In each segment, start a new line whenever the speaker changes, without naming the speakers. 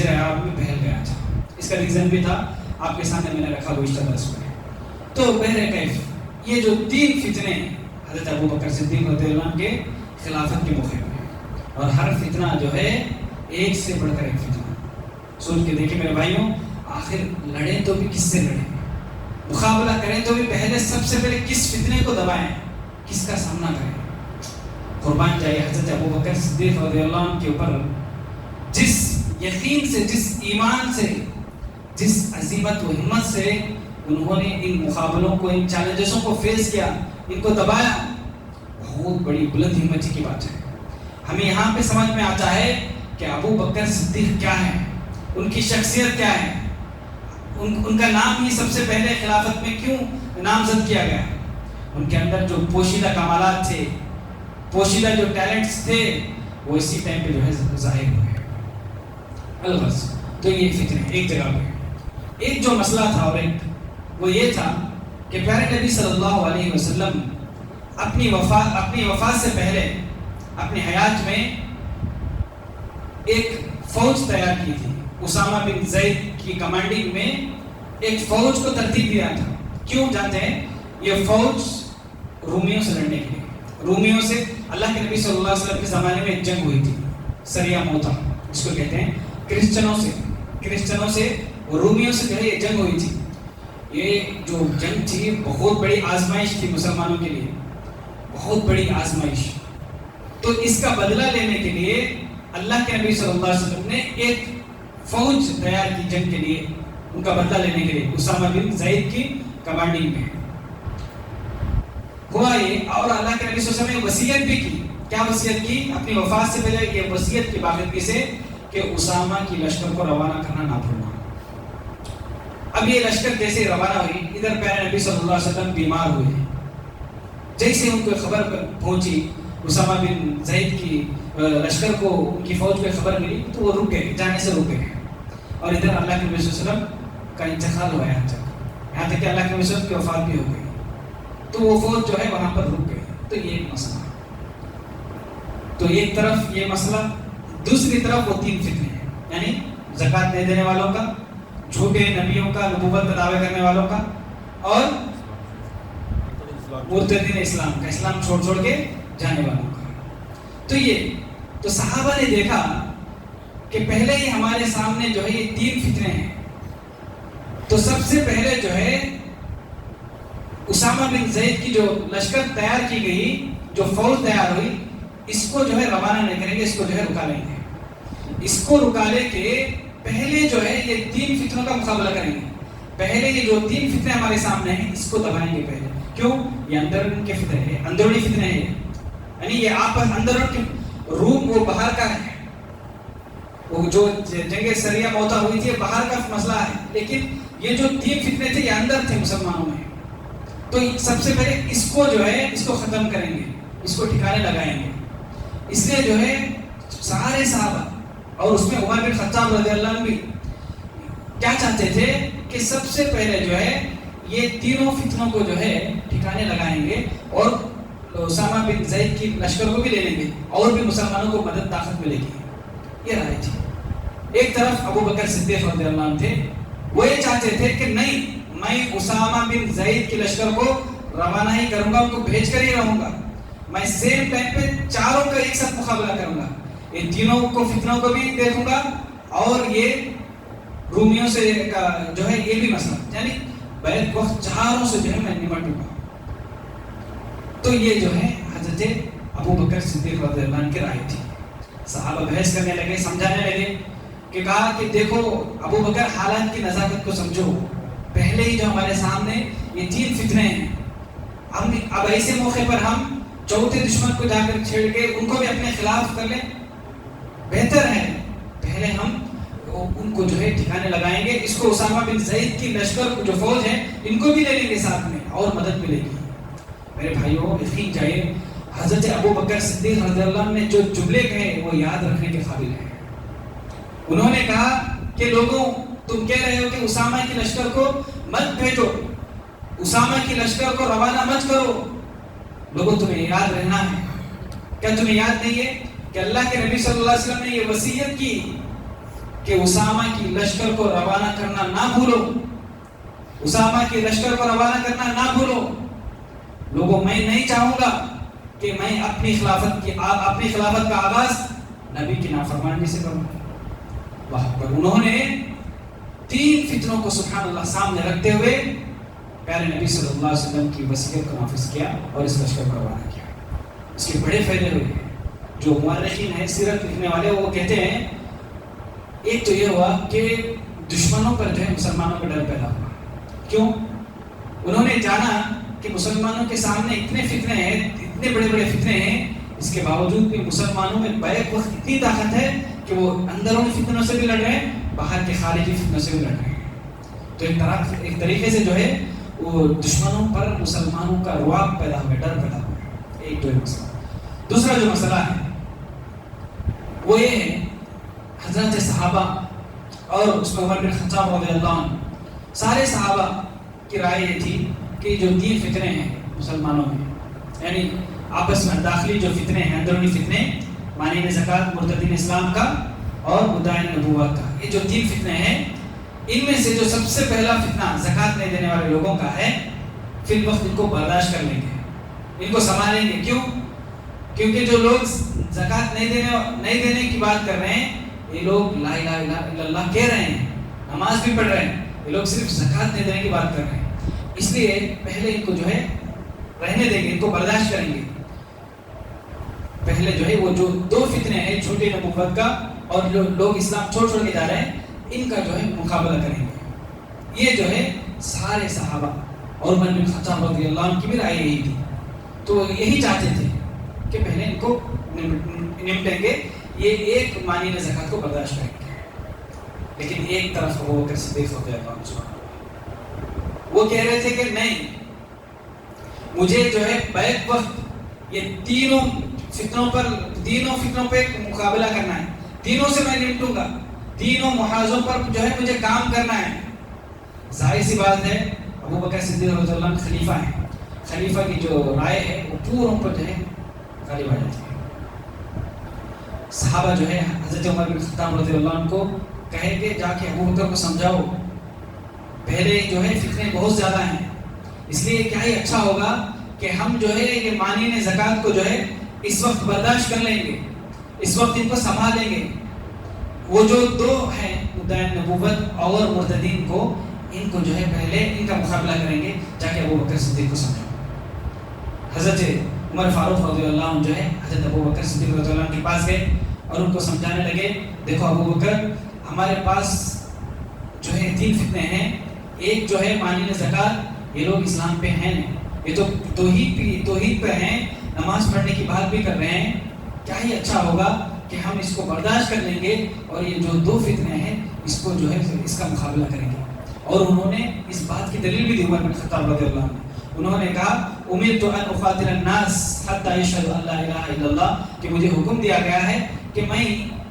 عرب میں پھیل گیا تھا. اس کا ریزن بھی تھا آپ کے سامنے میں نے رکھا گزشتہ درس میں. تو بہرکیف یہ جو 3 فتنے حضرت ابو بکر صدیق رضی اللہ عنہ کے خلافت کے موقع میں، اور ہر فتنہ جو ہے ایک سے بڑھ کر ایک فتنہ. سوچ کے دیکھیں میرے بھائیوں، آخر لڑیں تو بھی کس سے لڑیں، مقابلہ کریں تو بھی پہلے سب سے پہلے کس فتنے کو دبائیں، کس کا سامنا کریں. قربان جائے حضرت ابو بکر صدیق رضی اللہ عنہ کے اوپر جس یقین سے، جس ایمان سے، جس عزیمت و ہمت سے انہوں نے ان مقابلوں کو، ان چیلنجزوں کو فیس کیا، ان کو دبایا، بہت بڑی بلند ہمت کی بات ہے. ہمیں یہاں پہ سمجھ میں آتا ہے کہ ابو بکر صدیق کیا ہے، ان کی شخصیت کیا ہے، ان کا نام ہی سب سے پہلے خلافت میں کیوں نامزد کیا گیا. ان کے اندر جو پوشیدہ کمالات تھے، پوشیدہ جو ٹیلنٹس تھے، وہ اسی ٹائم پہ جو ہے ظاہر ہوئے. الغرض تو یہ فتنے ایک جگہ پہ ایک جو مسئلہ تھا، اور ایک وہ یہ تھا کہ پیارے نبی صلی اللہ علیہ وسلم اپنی وفات سے پہلے اپنی حیات میں ایک فوج تیار کی تھی. اسامہ بن زید کی کمانڈنگ میں ایک فوج کو ترتیب دیا تھا. کیوں جانتے ہیں؟ یہ فوج رومیوں سے لڑنے کے لیے، رومیوں سے اللہ کے نبی صلی اللہ علیہ وسلم کے زمانے میں ایک جنگ ہوئی تھی، سریہ موتا جس کو کہتے ہیں. کرسچنوں سے رومیوں سے جو ہے یہ جنگ ہوئی تھی. یہ جو جنگ تھی بہت بڑی آزمائش تھی مسلمانوں کے لیے، بہت بڑی آزمائش. تو اس کا بدلہ لینے کے لیے اللہ کے نبی صلی اللہ علیہ وسلم نے ایک فوج تیار کی جنگ کے لیے، ان کا بدلہ لینے کے لیے، اسامہ بن زید کی کمانڈنگ میں. ہوا یہ، اور اللہ کے نبی صلی اللہ علیہ وسلم نے وصیت بھی کی. کیا وصیت کی؟ اپنی وفات سے پہلے یہ وصیت کی باقاعدگی سے کہ اسامہ کی لشکر کو روانہ کرنا نہ بھولنا. اب یہ لشکر جیسے روانہ ہوئی، ادھر پیارے نبی صلی اللہ علیہ وسلم بیمار ہوئے. جیسے ان کو خبر پہنچی اسامہ بن زید کی لشکر کو، ان کی فوج کو خبر ملی، تو وہ رک گئے، جانے سے رک گئے. اور ادھر اللہ کے نبی صلی اللہ علیہ وسلم کا انتقال ہوا یہاں تک کہ اللہ کے نبی صلی اللہ علیہ وسلم کی وفات بھی ہو گئی. تو وہ فوج جو ہے وہاں پر رک گئی. تو یہ ایک مسئلہ. تو ایک طرف یہ مسئلہ، دوسری طرف وہ 3 فتنے ہیں، یعنی زکوٰۃ نہیں دینے والوں کا، جھوٹے نبیوں کا، نبوت کا دعوے کرنے والوں کا، اور مرتدین اسلام کا، اسلام چھوڑ کے جانے والوں کا. تو صحابہ نے دیکھا کہ پہلے ہی ہمارے سامنے جو ہے یہ 3 فتنے ہیں. تو سب سے پہلے جو ہے اسامہ بن زید کی جو لشکر تیار کی گئی، جو فوج تیار ہوئی، اس کو جو ہے روانہ نہیں کریں گے، اس کو جو ہے رکا لیں گے. اس کو رکا لے کے پہلے جو ہے یہ 3 فتنوں کا مقابلہ کریں گے. پہلے یہ جو 3 فتنے ہمارے سامنے ہیں، اس کو دبائیں گے پہلے. کیوں؟ یہ اندرون کے فتنے ہیں، اندرونی فتنے ہیں. یعنی یہ آپس اندرون کے، روم وہ باہر کا ہے، وہ جو جنگ سریہ موتا ہوئی تھی باہر کا مسئلہ ہے، لیکن یہ جو 3 فتنے تھے یہ اندر تھے مسلمانوں میں. تو سب سے پہلے اس کو جو ہے اس کو ختم کریں گے، اس کو ٹھکانے لگائیں گے. اس لیے جو ہے سارے صحابہ، اور اس میں عمر بن خطاب رضی اللہ عنہ بھی کیا چاہتے تھے کہ سب سے پہلے جو ہے یہ تینوں فتنوں کو جو ہے ٹھکانے لگائیں گے، اور اسامہ بن زید کی لشکر کو بھی لے لیں گے، اور بھی مسلمانوں کو مدد طاقت ملے گی. یہ رائے تھی. ایک طرف ابو بکر صدیق رضی اللہ عنہ تھے، وہ یہ چاہتے تھے کہ نہیں، میں اسامہ بن زید کی لشکر کو روانہ ہی کروں گا، ان کو بھیج کر ہی رہوں گا. میں سیم ٹائم پہ چاروں کا ایک ساتھ مقابلہ کروں گا، یہ تینوں کو فتنوں کو بھی دیکھوں گا، اور یہ رومیوں سے جو ہے یہ بھی مسئلہ، یعنی بیعت وقت چاروں سے جو ہے میں نمٹوں گا. تو یہ جو ہے حضرت ابو بکر صدیق رضی اللہ عنہ کی رائے تھی. صحابہ بحث کرنے لگے، سمجھانے لگے کہ کہا کہ دیکھو ابو بکر، حالات کی نزاکت کو سمجھو. پہلے ہی جو ہمارے سامنے یہ 3 فتنے ہیں، اب ایسے موقع پر ہم چوتھے دشمن کو جا کر چھیڑ کے ان کو بھی اپنے خلاف کر لیں، بہتر ہے پہلے ہم ان کو جو ہے ٹھکانے لگائیں گے. اس کو اسامہ بن زید کی لشکر کو جو فوج ہے ان کو بھی لے لیں گے ساتھ میں، اور مدد ملے گی. میرے بھائیوں، یقین جائے حضرت ابو بکر صدیق رضی اللہ عنہ نے جو جملے کہے وہ یاد رکھنے کے قابل ہیں. انہوں نے کہا کہ لوگوں، تم کہہ رہے ہو کہ اسامہ کی لشکر کو مت بھیجو، اسامہ کی لشکر کو روانہ مت کرو. لوگوں، تمہیں یاد رہنا ہے، کیا تمہیں یاد نہیں ہے کہ اللہ کے نبی صلی اللہ علیہ وسلم نے یہ وصیت کی کہ اسامہ کی لشکر کو روانہ کرنا نہ بھولو، اسامہ کی لشکر کو روانہ کرنا نہ بھولو۔ لوگوں میں نہیں چاہوں گا کہ میں اپنی خلافت کا آغاز نبی کی نافرمانی سے کروں۔ وہاں پر انہوں نے 3 فتنوں کو سبحان اللہ سامنے رکھتے ہوئے پیارے نبی صلی اللہ علیہ وسلم کی وصیت کو نافذ کیا اور اس لشکر کو روانہ کیا۔ اس کے بڑے فائدے ہوئے ہیں۔ جو مورخین ہیں، سیرت لکھنے والے، وہ کہتے ہیں ایک تو یہ ہوا کہ دشمنوں پر جو ہے مسلمانوں کا ڈر پیدا ہوا۔ کیوں؟ انہوں نے جانا کہ مسلمانوں کے سامنے اتنے فتنے ہیں، اتنے بڑے بڑے فتنے ہیں، اس کے باوجود بھی مسلمانوں میں بیک وقت اتنی طاقت ہے کہ وہ اندرونی فتنوں سے بھی لڑ رہے ہیں، باہر کے خارجی فتنوں سے بھی لڑ رہے ہیں۔ تو ایک طریقے سے جو ہے وہ دشمنوں پر مسلمانوں کا رعب پیدا ہوا، ڈر پیدا ہوا۔ ایک تو یہ مسئلہ۔ دوسرا جو مسئلہ ہے وہ یہ ہے، حضرت صحابہ اور اس میں عمر بن خطاب رضی اللہ عنہ، سارے صحابہ کی رائے یہ تھی کہ جو 3 فتنے ہیں مسلمانوں میں، یعنی آپس میں داخلی جو فتنے ہیں، اندرونی فتنے، مانع زکوٰۃ، مرتدین اسلام کا اور مدعی نبوت کا، یہ جو 3 فتنے ہیں، ان میں سے جو سب سے پہلا فتنہ زکوٰۃ نہیں دینے والے لوگوں کا ہے، فی الوقت ان کو برداشت کر لیں گے، ان کو سنبھالیں گے۔ کیوں؟ کیونکہ جو لوگ زکوٰۃ نہیں دینے کی بات کر رہے ہیں، یہ لوگ لا الہ الا اللہ کہہ رہے ہیں، نماز بھی پڑھ رہے ہیں، یہ لوگ صرف زکوٰۃ نہیں دینے کی بات کر رہے ہیں۔ اس لیے پہلے ان کو جو ہے رہنے دیں گے، ان کو برداشت کریں گے۔ پہلے جو ہے وہ جو 2 فتنے ہیں، چھوٹے نبوت کا اور جو لوگ اسلام چھوڑ کے جا رہے ہیں، ان کا جو ہے مقابلہ کریں گے۔ یہ جو ہے سارے صحابہ اور عمر بن خطاب رضی اللہ عنہ کی بھی رائے یہی تھی۔ تو یہی چاہتے تھے کہ پہلے ان کو نمٹیں گے، یہ ایک مانی زکوٰۃ کو برداشت کریں گے۔ لیکن ایک طرف ابو بکر صدیق رضی اللہ عنہ وہ کہہ رہے تھے کہ نہیں، مجھے جو ہے بیک وقت یہ تینوں فتنوں پہ مقابلہ کرنا ہے، تینوں سے میں نمٹوں گا، تینوں محاذوں پر جو ہے مجھے کام کرنا ہے۔ ظاہر سی بات ہے، ابو بکر صدیق رضی اللہ عنہ خلیفہ ہیں، خلیفہ کی جو رائے ہے وہ پوروں پر جو ہے غالب آ جاتی ہے۔ صحابہ جو ہے حضرت عمر بن خطاب رضی اللہ عنہ کو کہے کہ جا کے ابو بکر کو سمجھاؤ، پہلے جو ہے فتنے بہت زیادہ ہیں، اس لیے کیا ہی اچھا ہوگا کہ ہم جو ہے یہ مانین زکوٰۃ کو جو ہے اس وقت برداشت کر لیں گے، اس وقت ان کو سنبھال لیں گے۔ وہ جو 2 ہیں مدعی نبوت اور مرتدین کو، ان کو جو ہے پہلے ان کا مقابلہ کریں گے، جا کے ابو بکر صدیق کو سمجھاؤ۔ حضرت عمر فاروق رضی اللہ عنہ جو ہے حضرت ابو بکر صدیق رضی اللہ عنہ کے پاس گئے اور ان کو سمجھانے لگے، دیکھو ابو بکر، ہمارے پاس جو ہے 3 فتنے ہیں، ایک جو ہے مانین زکوٰۃ، یہ لوگ اسلام پہ ہیں نہیں، یہ تو توحید پہ ہیں، نماز پڑھنے کی بات بھی کر رہے ہیں، کیا ہی اچھا ہوگا کہ ہم اس کو برداشت کر لیں گے اور یہ جو 2 فتنے ہیں اس کو جو ہے اس کا مقابلہ کریں گے۔ اور انہوں نے اس بات کی دلیل بھی دی عمر بن خطاب رضی اللہ عنہ، انہوں نے کہا امرت ان اقاتل الناس حتى يشهدوا ان لا الہ الا اللہ، کہ مجھے حکم دیا گیا ہے کہ میں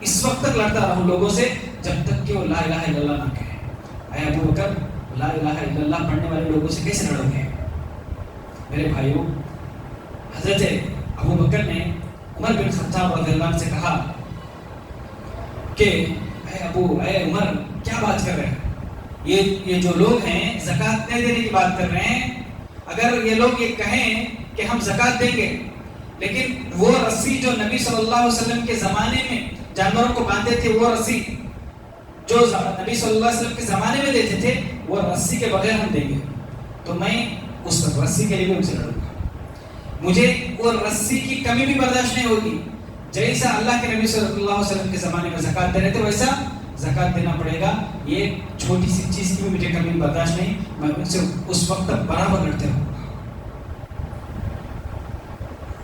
اس وقت تک لڑتا رہوں لوگوں سے جب تک کہ وہ لا الہ الا اللہ نہ کہیں۔ اے ابو بکر، لا الہ الا اللہ پڑھنے والے لوگوں سے کیسے لڑو گے؟ میرے بھائیوں، حضرت ابو بکر نے عمر بن خطاب رضی اللہ عنہ سے کہا کہ اے عمر، کیا بات کر رہے ہیں؟ یہ جو لوگ ہیں زکوٰۃ نہیں دینے کی بات کر رہے ہیں، اگر یہ لوگ یہ کہیں کہ ہم زکوٰۃ دیں گے، لیکن وہ رسی جو نبی صلی اللہ علیہ وسلم کے زمانے میں جانوروں کو باندھتے تھے، وہ رسی جو نبی صلی اللہ علیہ وسلم کے زمانے میں دیتے تھے، وہ رسی کے بغیر ہم دیں گے، تو میں اس رسی کے لیے بھی ان سے لڑوں گا، مجھے وہ رسی کی کمی بھی برداشت نہیں ہوگی۔ جیسا اللہ کے نبی صلی اللہ علیہ وسلم کے زمانے میں زکوٰۃ دے رہے تھے ویسا زکوٰۃ دینا پڑے گا، یہ چھوٹی سی چیز کی بھی مجھے کمی برداشت نہیں، میں ان سے اس وقت تک برابر لڑتے رہوں گا۔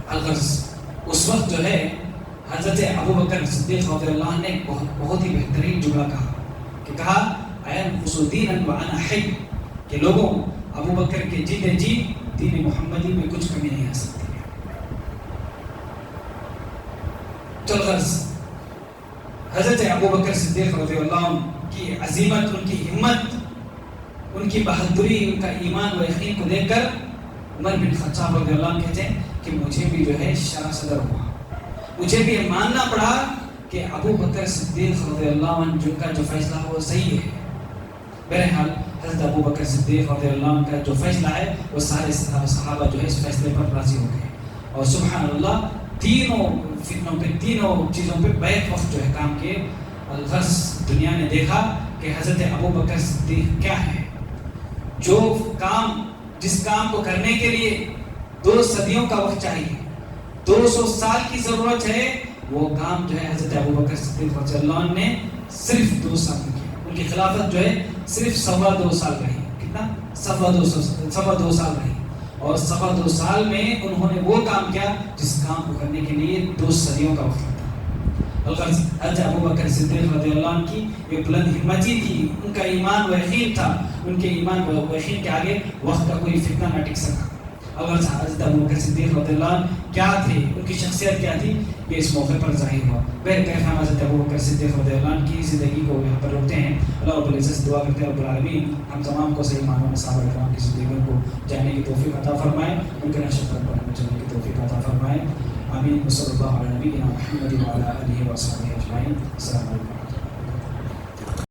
الغرض اس وقت جو ہے حضرت ابو بکر صدیق رضی اللہ عنہ نے بہت ہی بہترین جملہ کہا، کہ کہا اَيَنْقُصُ دِينًا وَأَنَا حَيٌّ، کہ لوگوں، ابو بکر کے جیتے جی دین محمدی میں کچھ کمی نہیں آ سکتی ہے۔ تو الغرض حضرت ابو بکر صدیق رضی اللہ عنہ کی عظیمت، ان کی ہمت، ان کی بہادری، ان کا ایمان و یقین کو دیکھ کر عمر بن خطاب رضی اللہ عنہ کہتے ہیں کہ مجھے بھی جو ہے شرح صدر ہوا، مجھے بھی یہ ماننا پڑا کہ ابو بکر صدیق رضی اللہ عنہ جن کا جو فیصلہ وہ صحیح ہے. بہرحال حضرت ابو بکر صدیق رضی اللہ عنہ کا جو فیصلہ ہے وہ سارے صحابہ جو ہے اس فیصلے پر راضی ہو گئے. اور سبحان اللہ تینوں فتنوں پہ تینوں چیزوں پہ بیک وقت جو ہے کام کیے. الغرض دنیا نے دیکھا کہ حضرت ابو بکر صدیق کیا ہے. جو کام جس کام کو کرنے کے لیے 2 صدیوں کا وقت چاہیے, 200 سال کی ضرورت ہے, وہ کام جو ہے حضرت ابو بکر صدیق رضی اللہ عنہ نے صرف 2 سال میں کیا. ان کی خلافت جو ہے صرف 2.25 سال رہی. کتنا؟ 2.25 سال رہی. اور 2.25 سال میں انہوں نے وہ کام کیا جس کام کو کرنے کے لیے 2 صدیوں کا وقت لگتا. الغرض حضرت ابو بکر صدیق رضی اللہ عنہ کی یہ بلند ہمتی تھی, ان کا ایمان و یقین تھا. ان کے ایمان و یقین کے آگے وقت کا کوئی فتنہ نہ ٹک سکا. الغرض حضرت ابو بکر صدیق رضی اللہ عنہ کیا تھے, ان کی شخصیت کیا تھی, یہ اس موقع پر ظاہر ہوا. بہرکیف ہم حضرت ابو بکر صدیق رضی اللہ عنہ کی زندگی کو یہاں پر روکتے ہیں. اللہ رب العزت سے دعا کرتے ہیں رب العالمین ہم تمام کو صحیح معنوں میں صحابہ کرام کی زندگیوں کو جاننے کی توفیق عطا فرمائے, ان کے نقش قدم پر ہمیں چلنے کی توفیق عطا فرمائے. آمین. صلی اللہ علیہ نبینا محمد وعلی آلہ وصحبہ اجمعین. السلام علیکم.